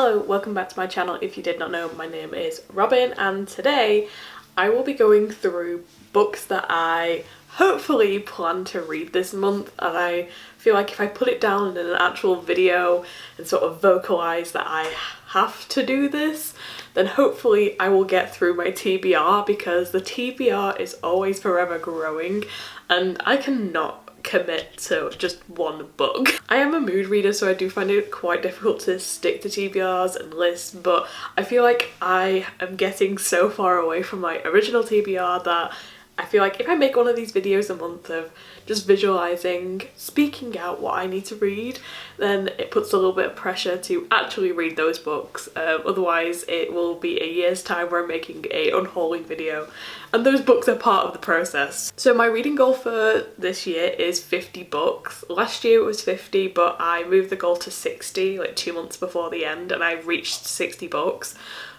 Hello, welcome back to my channel. If you did not know, my name is Robin and today I will be going through books that I hopefully plan to read this month, and I feel like if I put it down in an actual video and sort of vocalize that I have to do this, then hopefully I will get through my TBR, because the TBR is always forever growing and I cannot commit to just one book. I am a mood reader, so I do find it quite difficult to stick to TBRs and lists, but I feel like I am getting so far away from my original TBR that I feel like if I make one of these videos a month of just visualizing, speaking out what I need to read, then it puts a little bit of pressure to actually read those books. Otherwise it will be a year's time where I'm making a unhauling video, and those books are part of the process. So my reading goal for this year is 50 books. Last year it was 50, but I moved the goal to 60 like 2 months before the end, and I reached 60 books.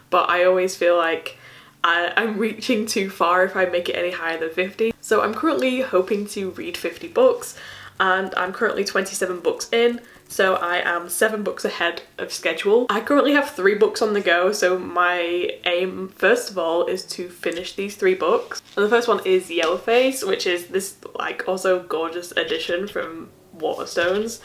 But I always feel like I'm reaching too far if I make it any higher than 50. So I'm currently hoping to read 50 books, and I'm currently 27 books in, so I am 7 books ahead of schedule. I currently have 3 books on the go, so my aim first of all is to finish these 3 books. And the first one is Yellowface, which is this like also gorgeous edition from Waterstones.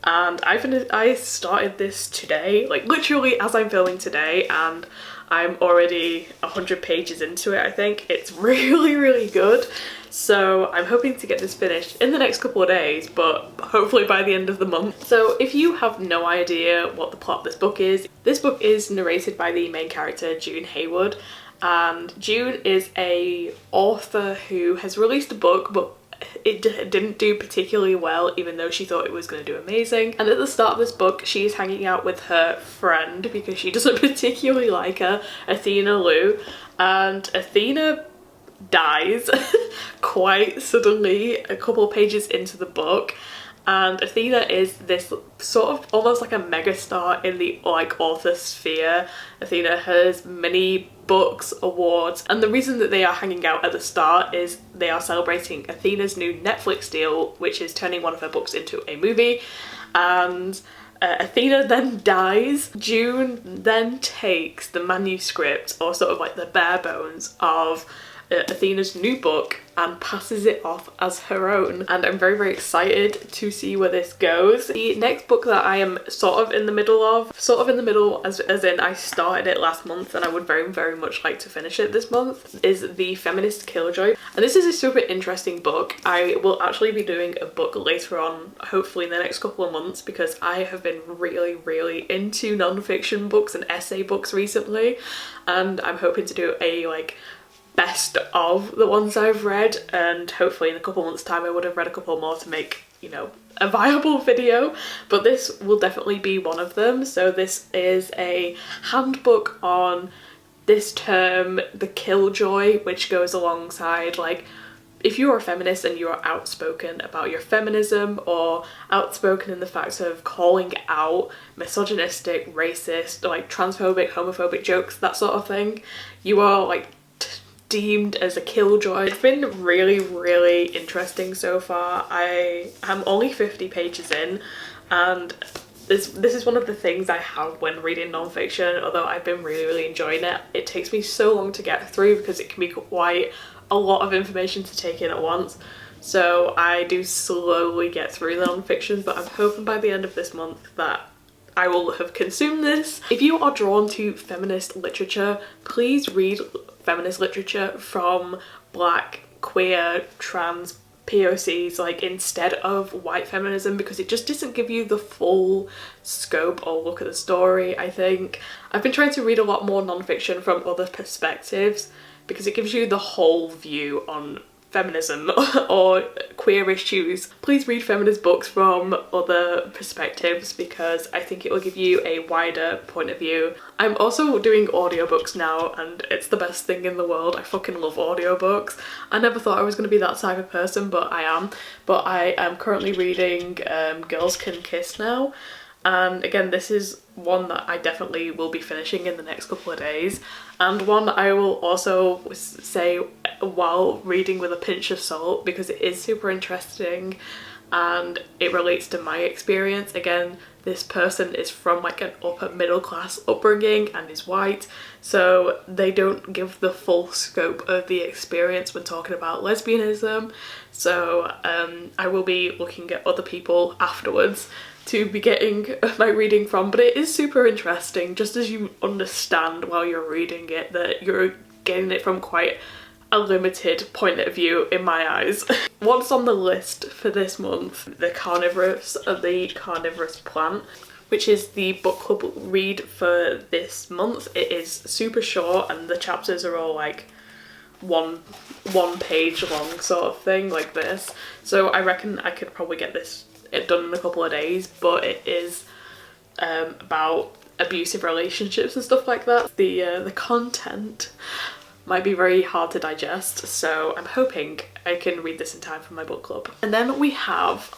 And I started this today, like literally as I'm filming today, and I'm already 100 pages into it. I think it's really good, so I'm hoping to get this finished in the next couple of days, but hopefully by the end of the month. So if you have no idea what the plot of this book is narrated by the main character, June Haywood, and June is a author who has released a book, but it didn't do particularly well, even though she thought it was going to do amazing. And at the start of this book, she's hanging out with her friend because she doesn't particularly like her, Athena Lou, and Athena dies quite suddenly a couple of pages into the book. And Athena is this sort of almost like a megastar in the like author sphere. Athena has many books, awards, and the reason that they are hanging out at the start is they are celebrating Athena's new Netflix deal, which is turning one of her books into a movie. And Athena then dies. June then takes the manuscript, or sort of like the bare bones of Athena's new book, and passes it off as her own, and I'm very excited to see where this goes. The next book that I am sort of in the middle as in I started it last month and I would very much like to finish it this month, is The Feminist Killjoy, and this is a super interesting book. I will actually be doing a book later on, hopefully in the next couple of months, because I have been really into non-fiction books and essay books recently, and I'm hoping to do a like best of the ones I've read, and hopefully in a couple months time I would have read a couple more to make, you know, a viable video, but this will definitely be one of them. So this is a handbook on this term, the killjoy, which goes alongside, like, if you're a feminist and you're outspoken about your feminism, or outspoken in the fact of calling out misogynistic, racist, like transphobic, homophobic jokes, that sort of thing, you are like deemed as a killjoy. It's been really interesting so far. I am only 50 pages in, and this is one of the things I have when reading non-fiction. Although I've been really enjoying it, it takes me so long to get through because it can be quite a lot of information to take in at once. So I do slowly get through the non-fiction, but I'm hoping by the end of this month that I will have consumed this. If you are drawn to feminist literature, please read feminist literature from black, queer, trans POCs, like, instead of white feminism, because it just doesn't give you the full scope or look at the story, I think. I've been trying to read a lot more non-fiction from other perspectives because it gives you the whole view on feminism or queer issues. Please read feminist books from other perspectives because I think it will give you a wider point of view. I'm also doing audiobooks now, and it's the best thing in the world. I fucking love audiobooks. I never thought I was going to be that type of person, but I am. But I am currently reading Girls Can Kiss now, and again, this is one that I definitely will be finishing in the next couple of days, and one I will also say while reading with a pinch of salt, because it is super interesting and it relates to my experience. Again, this person is from like an upper middle class upbringing and is white, so they don't give the full scope of the experience when talking about lesbianism. So I will be looking at other people afterwards to be getting my reading from, but it is super interesting just as you understand while you're reading it that you're getting it from quite a limited point of view in my eyes. What's on the list for this month? The Carnivorous Plant, which is the book club read for this month. It is super short and the chapters are all like one page long sort of thing, like this. So I reckon I could probably get this done in a couple of days, but it is about abusive relationships and stuff like that. The content might be very hard to digest, so I'm hoping I can read this in time for my book club. And then we have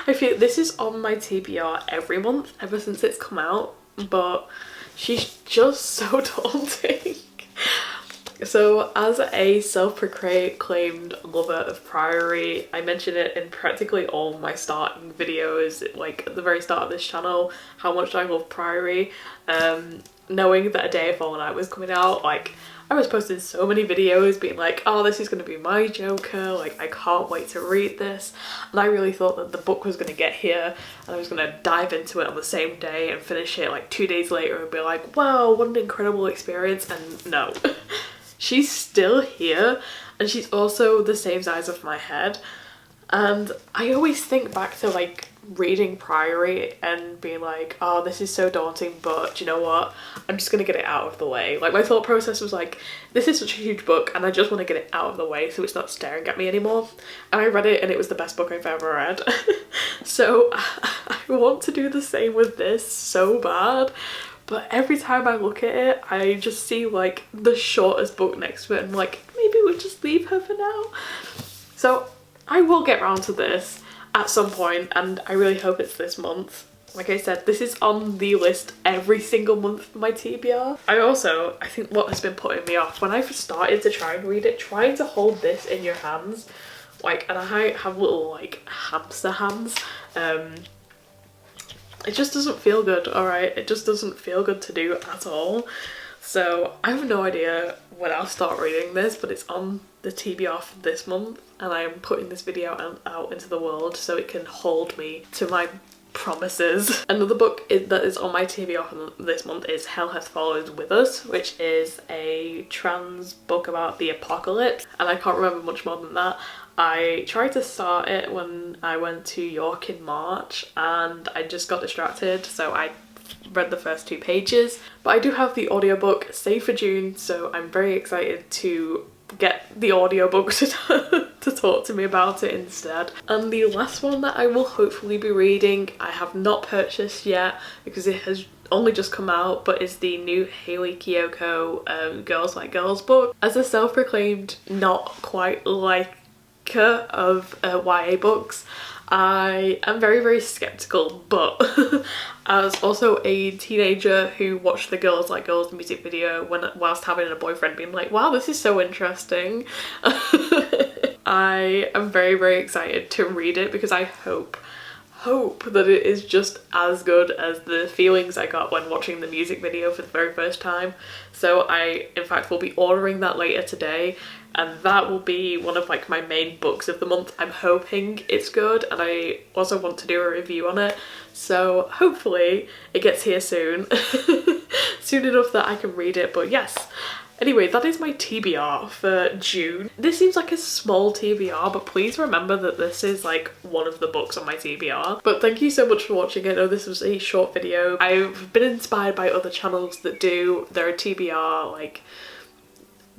I feel this is on my TBR every month ever since it's come out, but she's just so daunting. So as a self-proclaimed lover of Priory, I mention it in practically all my starting videos, like at the very start of this channel, how much I love Priory. Knowing that A Day of Fall Night was coming out, like I was posting so many videos being like, oh, this is going to be my Joker, like I can't wait to read this. And I really thought that the book was going to get here and I was going to dive into it on the same day and finish it like 2 days later and be like, wow, what an incredible experience. And no. She's still here and she's also the same size of my head, and I always think back to like reading Priory and being like, oh, this is so daunting, but do you know what, I'm just gonna get it out of the way. Like my thought process was like, this is such a huge book and I just want to get it out of the way so it's not staring at me anymore. And I read it and it was the best book I've ever read. So I want to do the same with this so bad. But every time I look at it, I just see like the shortest book next to it and I'm like, maybe we'll just leave her for now. So I will get around to this at some point and I really hope it's this month. Like I said, this is on the list every single month for my TBR. I think what has been putting me off, when I started to try and read it, trying to hold this in your hands, like, and I have little like hamster hands, it just doesn't feel good, alright? It just doesn't feel good to do at all. So I have no idea when I'll start reading this, but it's on the TBR for this month and I am putting this video out into the world so it can hold me to my promises. Another book that is on my TBR for this month is Hell Hath Followed With Us, which is a trans book about the apocalypse, and I can't remember much more than that. I tried to start it when I went to York in March and I just got distracted, so I read the first 2 pages. But I do have the audiobook saved for June, so I'm very excited to get the audiobook to talk to me about it instead. And the last one that I will hopefully be reading, I have not purchased yet because it has only just come out, but is the new Hayley Kiyoko Girls Like Girls book. As a self-proclaimed not quite liker of YA books, I am very, very skeptical, but as also a teenager who watched the Girls Like Girls music video whilst having a boyfriend, being like, wow, this is so interesting. I am very, very excited to read it because I hope that it is just as good as the feelings I got when watching the music video for the very first time. So I in fact will be ordering that later today, and that will be one of like my main books of the month. I'm hoping it's good and I also want to do a review on it, so hopefully it gets here soon. Soon enough that I can read it. But yes, anyway, that is my TBR for June. This seems like a small TBR, but please remember that this is like one of the books on my TBR. But thank you so much for watching. I know this was a short video. I've been inspired by other channels that do their TBR, like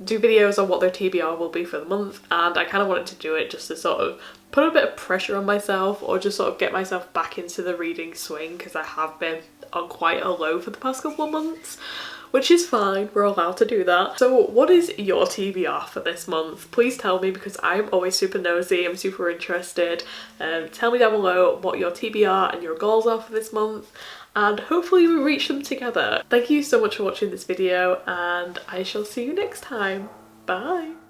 do videos on what their TBR will be for the month, and I kind of wanted to do it just to sort of put a bit of pressure on myself, or just sort of get myself back into the reading swing, because I have been on quite a low for the past couple of months, which is fine, we're allowed to do that. So what is your TBR for this month? Please tell me, because I'm always super nosy, I'm super interested. Tell me down below what your TBR and your goals are for this month, and hopefully we reach them together. Thank you so much for watching this video, and I shall see you next time. Bye!